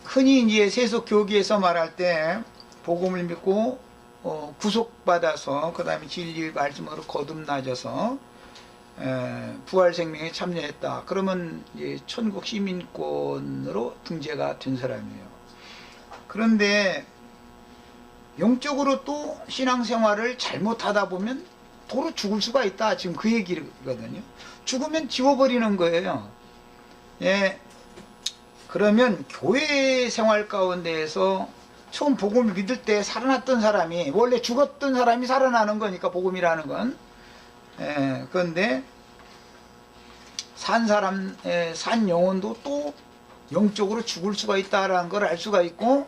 흔히 이제 세속 교기에서 말할 때 복음을 믿고 구속받아서 그 다음에 진리 말씀으로 거듭나져서 부활 생명에 참여했다. 그러면 이제 천국 시민권으로 등재가 된 사람이에요. 그런데 영적으로 또 신앙생활을 잘못하다 보면 도로 죽을 수가 있다. 지금 그 얘기거든요. 죽으면 지워버리는 거예요. 예. 그러면 교회 생활 가운데에서 처음 복음을 믿을 때 살아났던 사람이, 원래 죽었던 사람이 살아나는 거니까 복음이라는 건. 그런데 산 사람, 산 영혼도 또 영적으로 죽을 수가 있다라는 걸 알 수가 있고,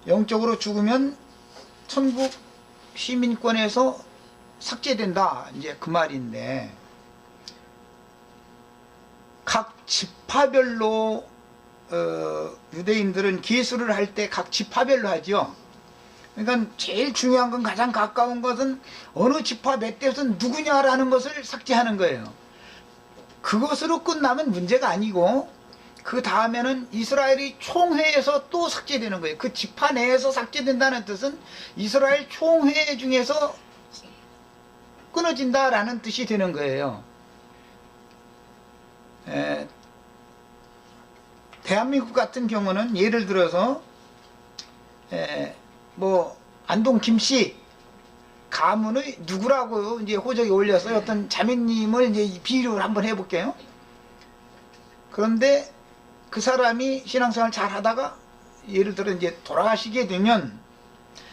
영적으로 죽으면 천국 시민권에서 삭제된다. 이제 그 말인데, 각 지파별로 유대인들은 계수를 할 때 각 지파별로 하죠. 그러니까 제일 중요한 건, 가장 가까운 것은 어느 지파 몇 대에서는 누구냐라는 것을 삭제하는 거예요. 그것으로 끝나면 문제가 아니고, 그 다음에는 이스라엘이 총회에서 또 삭제되는 거예요. 그 지파 내에서 삭제된다는 뜻은 이스라엘 총회 중에서 끊어진다라는 뜻이 되는 거예요. 대한민국 같은 경우는 예를 들어서 뭐 안동 김씨 가문의 누구라고 이제 호적에 올렸어요. 어떤 자매님을 이제 비유를 한번 해볼게요. 그런데 그 사람이 신앙생활 잘 하다가 예를 들어 이제 돌아가시게 되면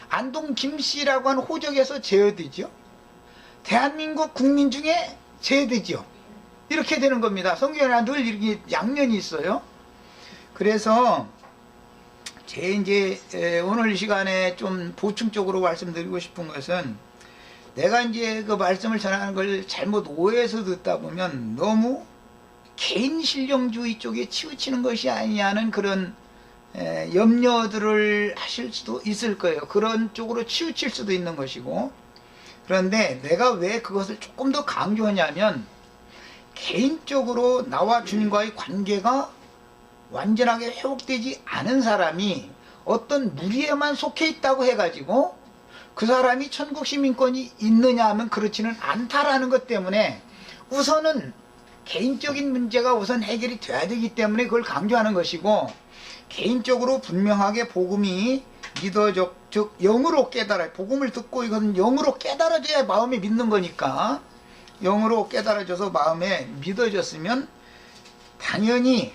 안동 김씨라고 하는 호적에서 제어되죠. 대한민국 국민 중에 제어되죠. 이렇게 되는 겁니다. 성경에는 늘 이렇게 양면이 있어요. 그래서 제 이제 오늘 시간에 좀 보충적으로 말씀드리고 싶은 것은, 내가 이제 그 말씀을 전하는 걸 잘못 오해해서 듣다 보면 너무 개인 신령주의 쪽에 치우치는 것이 아니냐는 그런 염려들을 하실 수도 있을 거예요. 그런 쪽으로 치우칠 수도 있는 것이고, 그런데 내가 왜 그것을 조금 더 강조하냐면, 개인적으로 나와 주님과의 관계가 완전하게 회복되지 않은 사람이 어떤 무리에만 속해 있다고 해가지고 그 사람이 천국 시민권이 있느냐 하면 그렇지는 않다라는 것 때문에, 우선은 개인적인 문제가 우선 해결이 돼야 되기 때문에 그걸 강조하는 것이고, 개인적으로 분명하게 복음이 믿어져, 즉 영으로 깨달아요. 복음을 듣고 이것은 영으로 깨달아져야 마음에 믿는 거니까, 영으로 깨달아져서 마음에 믿어졌으면 당연히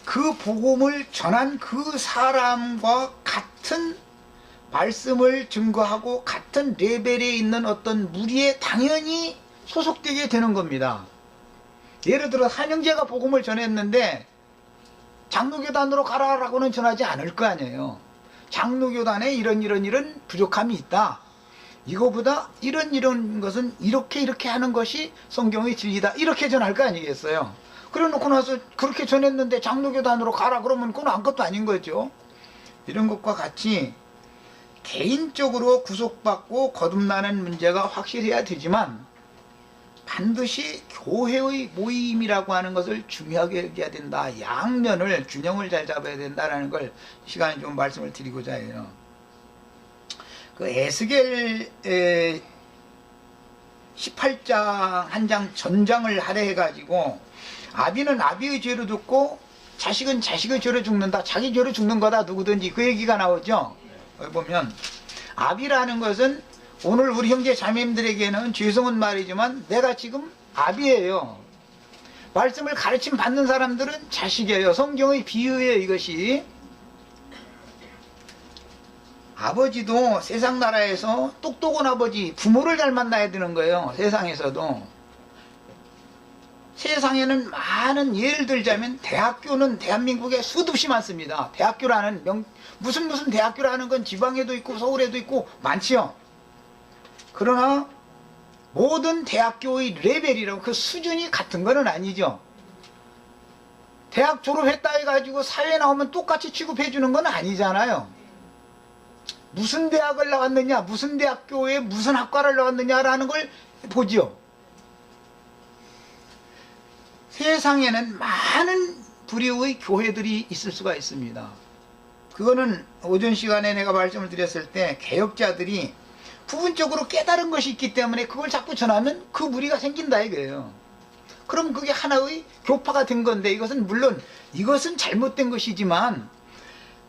그 복음을 전한 그 사람과 같은 말씀을 증거하고 같은 레벨에 있는 어떤 무리에 당연히 소속되게 되는 겁니다. 예를 들어 한영재가 복음을 전했는데 장로교단으로 가라라고는 전하지 않을 거 아니에요. 장로교단에 이런 부족함이 있다. 이거보다 이런 것은 이렇게 하는 것이 성경의 진리다. 이렇게 전할 거 아니겠어요. 그래 놓고 나서 그렇게 전했는데 장로교단으로 가라 그러면 그건 아무것도 아닌 거죠. 이런 것과 같이 개인적으로 구속받고 거듭나는 문제가 확실해야 되지만, 반드시 교회의 모임이라고 하는 것을 중요하게 여겨야 된다. 양면을, 균형을 잘 잡아야 된다는 걸 시간에 좀 말씀을 드리고자 해요. 그 에스겔 18장 한 장 전장을 할애해가지고, 아비는 아비의 죄로 죽고 자식은 자식의 죄로 죽는다. 자기 죄로 죽는 거다. 누구든지. 그 얘기가 나오죠. 여기 보면 아비라는 것은 오늘 우리 형제 자매님들에게는 죄송한 말이지만 내가 지금 아비예요. 말씀을 가르침 받는 사람들은 자식이에요. 성경의 비유예요. 이것이 아버지도 세상 나라에서 똑똑한 아버지, 부모를 잘 만나야 되는 거예요. 세상에서도. 세상에는 많은, 예를 들자면 대학교는 대한민국에 수없이 많습니다. 대학교라는 무슨 대학교라는 건 지방에도 있고 서울에도 있고 많지요. 그러나 모든 대학교의 레벨이라고, 그 수준이 같은 거는 아니죠. 대학 졸업했다 해가지고 사회 나오면 똑같이 취급해 주는 건 아니잖아요. 무슨 대학을 나왔느냐, 무슨 대학교에 무슨 학과를 나왔느냐라는 걸 보죠. 세상에는 많은 부류의 교회들이 있을 수가 있습니다. 그거는 오전 시간에 내가 말씀을 드렸을 때 개혁자들이 부분적으로 깨달은 것이 있기 때문에 그걸 자꾸 전하면 그 무리가 생긴다 이거예요. 그럼 그게 하나의 교파가 된 건데, 이것은 물론 이것은 잘못된 것이지만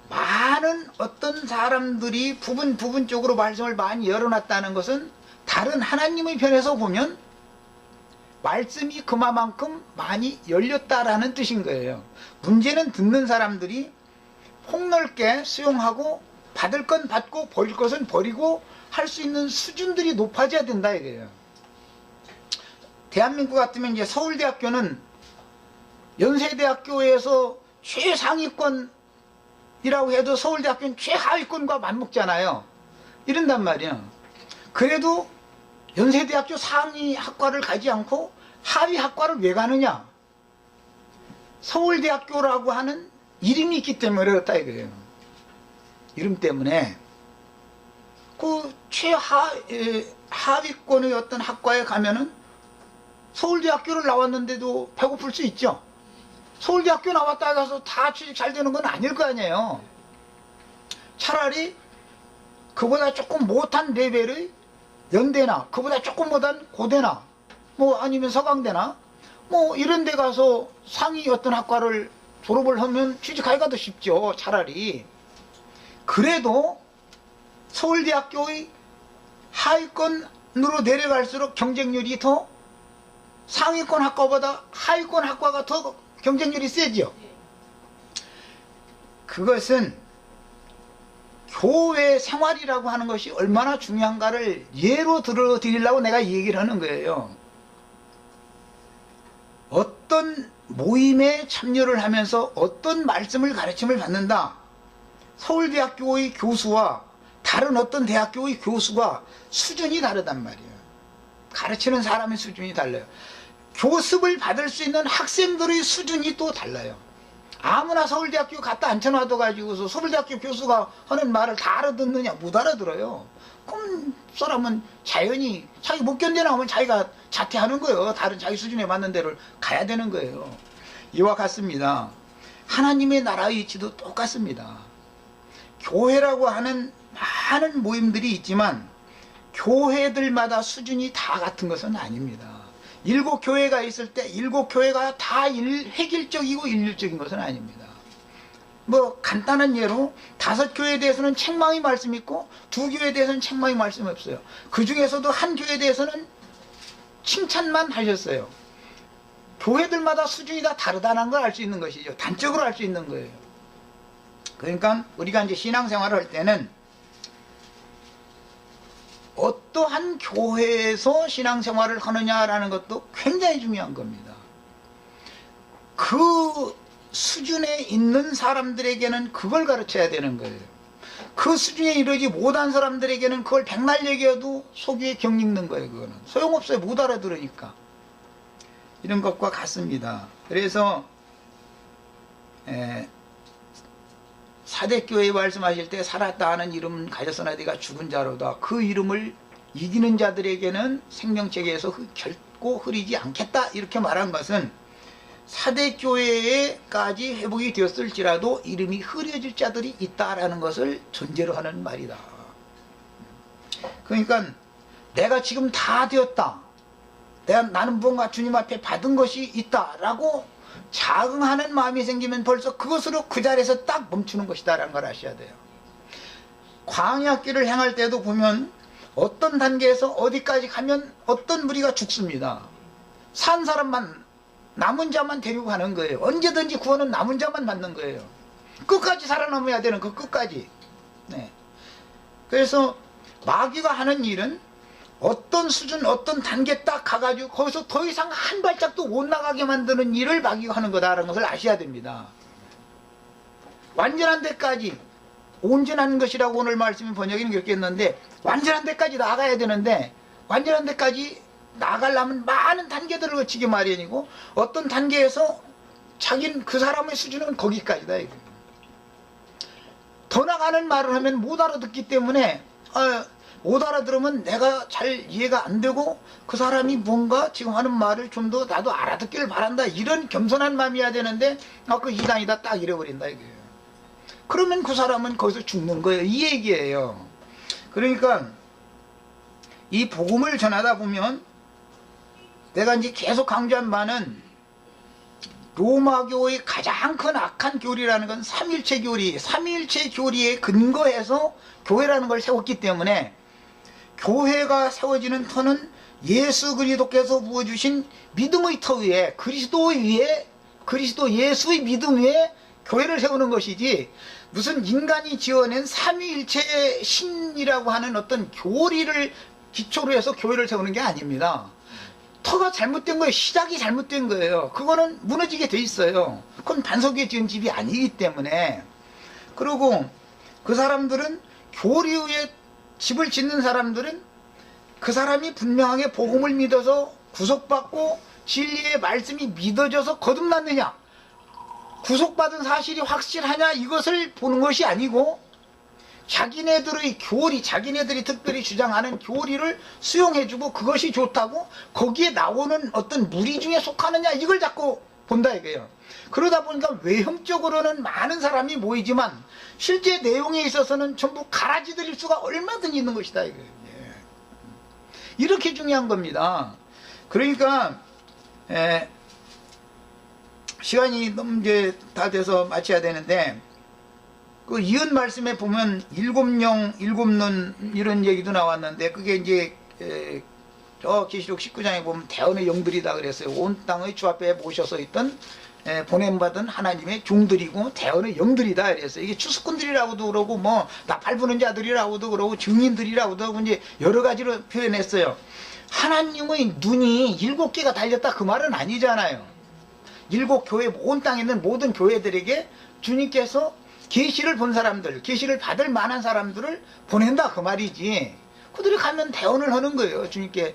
많은 어떤 사람들이 부분적으로 말씀을 많이 열어놨다는 것은 다른 하나님의 편에서 보면 말씀이 그만큼 많이 열렸다라는 뜻인 거예요. 문제는 듣는 사람들이 폭넓게 수용하고 받을 건 받고 버릴 것은 버리고 할 수 있는 수준들이 높아져야 된다 이거예요. 대한민국 같으면 이제 서울대학교는 연세대학교에서 최상위권이라고 해도 서울대학교는 최하위권과 맞먹잖아요. 이런단 말이야. 그래도 연세대학교 상위 학과를 가지 않고 하위 학과를 왜 가느냐? 서울대학교라고 하는 이름이 있기 때문에 그렇다 이거예요. 이름 때문에 그 최하위권의 어떤 학과에 가면은 서울대학교를 나왔는데도 배고플 수 있죠. 서울대학교 나왔다 가서 다 취직 잘 되는 건 아닐 거 아니에요. 차라리 그보다 조금 못한 레벨의 연대나 그보다 조금 못한 고대나 뭐 아니면 서강대나 뭐 이런 데 가서 상위 어떤 학과를 졸업을 하면 취직하기가 더 쉽죠. 차라리. 그래도 서울대학교의 하위권으로 내려갈수록 경쟁률이 더 상위권 학과보다 하위권 학과가 더 경쟁률이 세죠. 그것은 교회 생활이라고 하는 것이 얼마나 중요한가를 예로 들어드리려고 내가 이 얘기를 하는 거예요. 어떤 모임에 참여를 하면서 어떤 말씀을 가르침을 받는다. 서울대학교의 교수와 다른 어떤 대학교의 교수가 수준이 다르단 말이에요. 가르치는 사람의 수준이 달라요. 교습을 받을 수 있는 학생들의 수준이 또 달라요. 아무나 서울대학교 갖다 앉혀놔둬 가지고서 서울대학교 교수가 하는 말을 다 알아듣느냐? 못 알아들어요. 그럼 사람은 자연히 자기 못 견뎌나오면 자기가 자퇴하는 거예요. 다른 자기 수준에 맞는 데를 가야 되는 거예요. 이와 같습니다. 하나님의 나라의 이치도 똑같습니다. 교회라고 하는 많은 모임들이 있지만 교회들마다 수준이 다 같은 것은 아닙니다. 7교회가 있을 때 7교회가 다 획일적이고 일률적인 것은 아닙니다. 뭐 간단한 예로 5교회에 대해서는 책망의 말씀이 있고 2교회에 대해서는 책망의 말씀이 없어요. 그 중에서도 한 교회에 대해서는 칭찬만 하셨어요. 교회들마다 수준이 다 다르다는 걸 알 수 있는 것이죠. 단적으로 알 수 있는 거예요. 그러니까 우리가 이제 신앙생활을 할 때는 어떠한 교회에서 신앙생활을 하느냐라는 것도 굉장히 중요한 겁니다. 그 수준에 있는 사람들에게는 그걸 가르쳐야 되는 거예요. 그 수준에 이르지 못한 사람들에게는 그걸 백날 얘기해도 속에 경 읽는 거예요. 그거는 소용없어요. 못 알아들으니까. 이런 것과 같습니다. 그래서 사대교회 말씀하실 때 살았다 하는 이름은 가졌으나 네가 죽은 자로다. 그 이름을 이기는 자들에게는 생명책에서 결코 흐리지 않겠다. 이렇게 말한 것은 사대교회에까지 회복이 되었을지라도 이름이 흐려질 자들이 있다라는 것을 전제로 하는 말이다. 그러니까 내가 지금 다 되었다. 나는 뭔가 주님 앞에 받은 것이 있다라고 자긍하는 마음이 생기면 벌써 그것으로 그 자리에서 딱 멈추는 것이다라는 걸 아셔야 돼요. 광야길을 행할 때도 보면 어떤 단계에서 어디까지 가면 어떤 무리가 죽습니다. 산 사람만, 남은 자만 데리고 가는 거예요. 언제든지 구원은 남은 자만 받는 거예요. 끝까지 살아남아야 되는 그 끝까지. 네. 그래서 마귀가 하는 일은 어떤 수준, 어떤 단계 딱 가가지고 거기서 더 이상 한 발짝도 못 나가게 만드는 일을 마귀가 하는 거다라는 것을 아셔야 됩니다. 완전한 데까지, 온전한 것이라고 오늘 말씀이 번역이는 그렇게 했는데 완전한 데까지 나가야 되는데 완전한 데까지 나가려면 많은 단계들을 거치기 마련이고 어떤 단계에서 자기는 그 사람의 수준은 거기까지다. 더 나가는 말을 하면 못 알아듣기 때문에 못 알아들으면 내가 잘 이해가 안 되고 그 사람이 뭔가 지금 하는 말을 좀 더 나도 알아듣기를 바란다, 이런 겸손한 마음이어야 되는데 그 이단이다 딱 이래버린다 이거예요. 그러면 그 사람은 거기서 죽는 거예요, 이 얘기예요. 그러니까 이 복음을 전하다 보면 내가 이제 계속 강조한 바는 로마교의 가장 큰 악한 교리라는 건 삼일체 교리, 삼일체 교리에 근거해서 교회라는 걸 세웠기 때문에 교회가 세워지는 터는 예수 그리스도께서 부어주신 믿음의 터 위에, 그리스도 위에, 그리스도 예수의 믿음 위에 교회를 세우는 것이지, 무슨 인간이 지어낸 삼위일체의 신이라고 하는 어떤 교리를 기초로 해서 교회를 세우는 게 아닙니다. 터가 잘못된 거예요. 시작이 잘못된 거예요. 그거는 무너지게 돼 있어요. 그건 반석 위에 지은 집이 아니기 때문에. 그리고 그 사람들은 교리 위에 집을 짓는 사람들은 그 사람이 분명하게 복음을 믿어서 구속받고 진리의 말씀이 믿어져서 거듭났느냐, 구속받은 사실이 확실하냐, 이것을 보는 것이 아니고 자기네들의 교리, 자기네들이 특별히 주장하는 교리를 수용해주고 그것이 좋다고 거기에 나오는 어떤 무리 중에 속하느냐, 이걸 자꾸 본다 이거예요. 그러다 보니까 외형적으로는 많은 사람이 모이지만 실제 내용에 있어서는 전부 가라지들일 수가 얼마든지 있는 것이다 이거예요. 이렇게 중요한 겁니다. 그러니까 시간이 너무 이제 다 돼서 마쳐야 되는데, 그 이은 말씀에 보면 일곱 영, 일곱 눈 이런 얘기도 나왔는데, 그게 이제 저 계시록 19장에 보면 대언의 영들이다 그랬어요. 온 땅의 주 앞에 모셔서 있던 보냄받은 하나님의 종들이고 대언의 영들이다 그랬어요. 이게 추수꾼들이라고도 그러고 뭐 나팔 부는 자들이라고도 그러고 증인들이라고도 하고 이제 여러 가지로 표현했어요. 하나님의 눈이 7개가 달렸다 그 말은 아니잖아요. 7교회, 온 땅에 있는 모든 교회들에게 주님께서 계시를 본 사람들, 계시를 받을 만한 사람들을 보낸다 그 말이지, 그들이 가면 대언을 하는 거예요. 주님께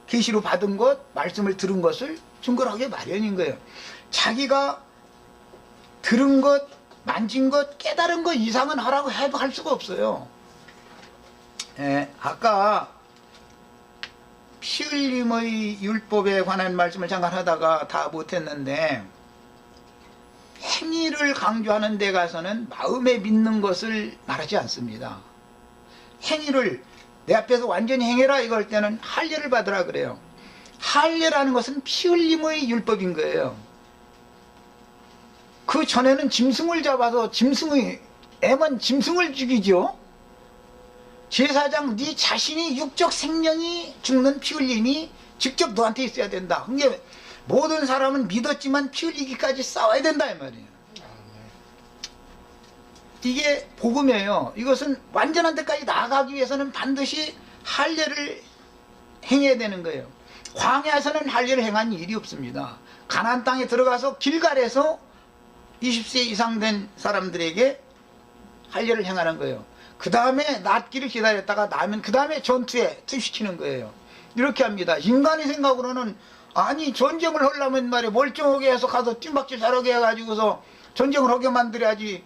계시로 받은 것, 말씀을 들은 것을 증거를 하기 마련인 거예요. 자기가 들은 것, 만진 것, 깨달은 것 이상은 하라고 해도 할 수가 없어요. 아까 피 흘림의 율법에 관한 말씀을 잠깐 하다가 다 못했는데, 행위를 강조하는 데 가서는 마음에 믿는 것을 말하지 않습니다. 행위를 내 앞에서 완전히 행해라 이거 할 때는 할례를 받으라 그래요. 할례라는 것은 피 흘림의 율법인 거예요. 그 전에는 짐승을 잡아서 애만 짐승을 죽이죠. 제사장 네 자신이 육적 생명이 죽는 피 흘림이 직접 너한테 있어야 된다. 그게 모든 사람은 믿었지만 피 흘리기까지 싸워야 된다 이 말이에요. 이게 복음이에요. 이것은 완전한 데까지 나아가기 위해서는 반드시 할례를 행해야 되는 거예요. 광야에서는 할례를 행한 일이 없습니다. 가나안 땅에 들어가서 길갈에서 20세 이상 된 사람들에게 할례를 행하는 거예요. 그 다음에 낫기를 기다렸다가 나면 그 다음에 전투에 투입시키는 거예요. 이렇게 합니다. 인간의 생각으로는 아니 전쟁을 하려면 말이야 멀쩡하게 해서 가서 뜀박질 잘하게 해가지고서 전쟁을 하게 만들어야지,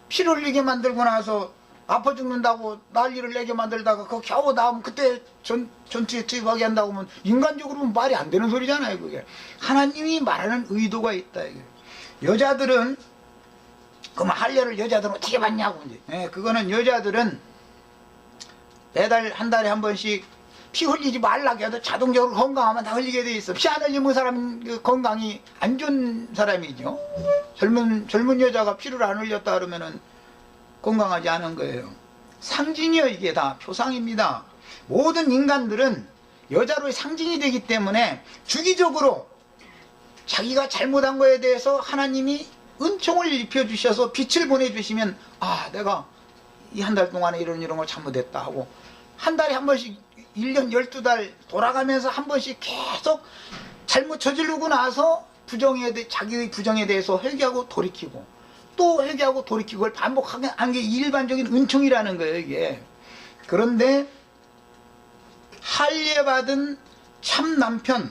피를 흘리게 만들고 나서 아파 죽는다고 난리를 내게 만들다가 그 겨우 나오면 그때 전투에 투입하게 한다고 하면 인간적으로는 말이 안 되는 소리잖아요. 그게 하나님이 말하는 의도가 있다 이게. 여자들은 그럼 할례를 여자들은 어떻게 받냐고 이제. 그거는 여자들은 매달 한 달에 한 번씩 피 흘리지 말라고 해도 자동적으로 건강하면 다 흘리게 돼 있어. 피 안 흘리면 그 사람 그 건강이 안 좋은 사람이죠. 젊은 여자가 피를 안 흘렸다 그러면은 건강하지 않은 거예요. 상징이요, 이게 다 표상입니다. 모든 인간들은 여자로의 상징이 되기 때문에 주기적으로 자기가 잘못한 거에 대해서 하나님이 은총을 입혀주셔서 빛을 보내주시면, 아 내가 이 한 달 동안에 이런 걸 잘못했다 하고, 한 달에 한 번씩 1년 12달 돌아가면서 한 번씩 계속 잘못 저지르고 나서 자기의 부정에 대해서 회개하고 돌이키고 또 회개하고 돌이키고 를 반복하는 게 일반적인 은총이라는 거예요 이게. 그런데 할례 받은 참 남편의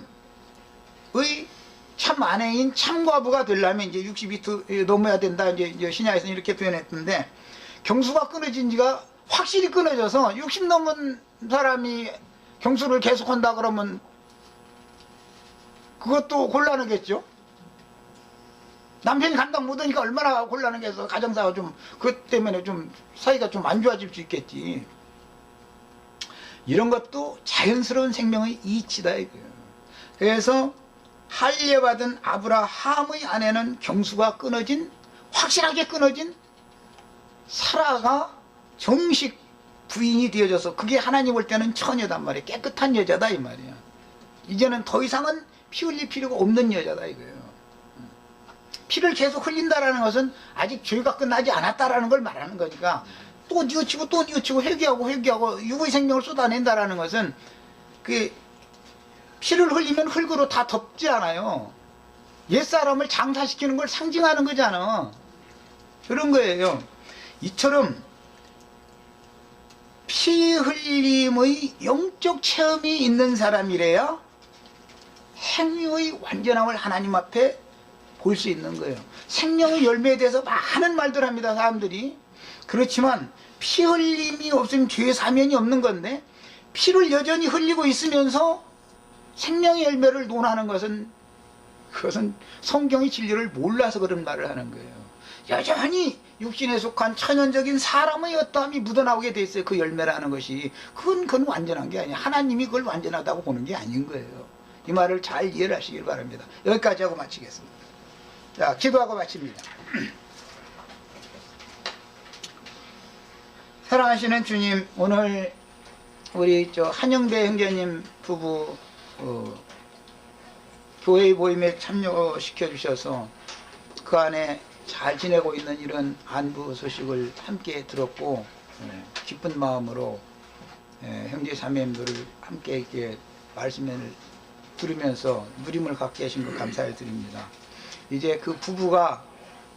참 아내인 참과부가 되려면 이제 60이 넘어야 된다, 이제 신약에서는 이렇게 표현했는데, 경수가 끊어진 지가 확실히 끊어져서 60 넘은 사람이 경수를 계속한다 그러면 그것도 곤란하겠죠. 남편이 감당 못하니까 얼마나 곤란하겠어. 가정사가 좀 그것 때문에 좀 사이가 좀 안 좋아질 수 있겠지. 이런 것도 자연스러운 생명의 이치다 이거예요. 그래서 할례 받은 아브라함의 아내는 경수가 끊어진, 확실하게 끊어진 사라가 정식 부인이 되어져서, 그게 하나님 볼 때는 처녀단 말이에요. 깨끗한 여자다 이 말이야. 이제는 더 이상은 피 흘릴 필요가 없는 여자다 이거예요. 피를 계속 흘린다라는 것은 아직 죄가 끝나지 않았다라는 걸 말하는 거니까, 또 뉘우치고 또 뉘우치고 회개하고 육의 생명을 쏟아낸다라는 것은, 그 피를 흘리면 흙으로 다 덮지 않아요. 옛사람을 장사시키는 걸 상징하는 거잖아. 그런 거예요. 이처럼 피 흘림의 영적 체험이 있는 사람이래야 행위의 완전함을 하나님 앞에 볼 수 있는 거예요. 생명의 열매에 대해서 많은 말들 합니다, 사람들이. 그렇지만 피 흘림이 없으면 죄 사면이 없는 건데, 피를 여전히 흘리고 있으면서 생명의 열매를 논하는 것은, 그것은 성경의 진리를 몰라서 그런 말을 하는 거예요. 여전히 육신에 속한 천연적인 사람의 어떠함이 묻어나오게 돼 있어요. 그 열매라는 것이. 그건 완전한 게 아니에요. 하나님이 그걸 완전하다고 보는 게 아닌 거예요. 이 말을 잘 이해를 하시길 바랍니다. 여기까지 하고 마치겠습니다. 자, 기도하고 마칩니다. 사랑하시는 주님, 오늘 우리 한영배 형제님 부부 교회의 모임에 참여시켜 주셔서 그 안에 잘 지내고 있는 이런 안부 소식을 함께 들었고, 기쁜 마음으로 형제 자매님들을 함께 이렇게 말씀을 들으면서 누림을 갖게 하신 것 감사해 드립니다. 이제 그 부부가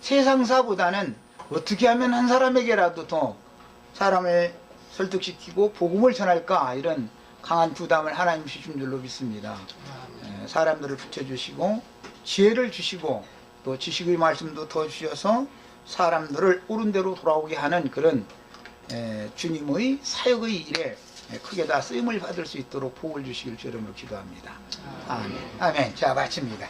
세상사보다는 어떻게 하면 한 사람에게라도 더 사람을 설득시키고 복음을 전할까, 이런 강한 부담을 하나님 주신 줄로 믿습니다. 사람들을 붙여주시고 지혜를 주시고 또 지식의 말씀도 더 주셔서 사람들을 옳은 대로 돌아오게 하는 그런 주님의 사역의 일에 크게 다 쓰임을 받을 수 있도록 복을 주시길 주름으로 기도합니다. 아멘. 아멘. 자, 마칩니다.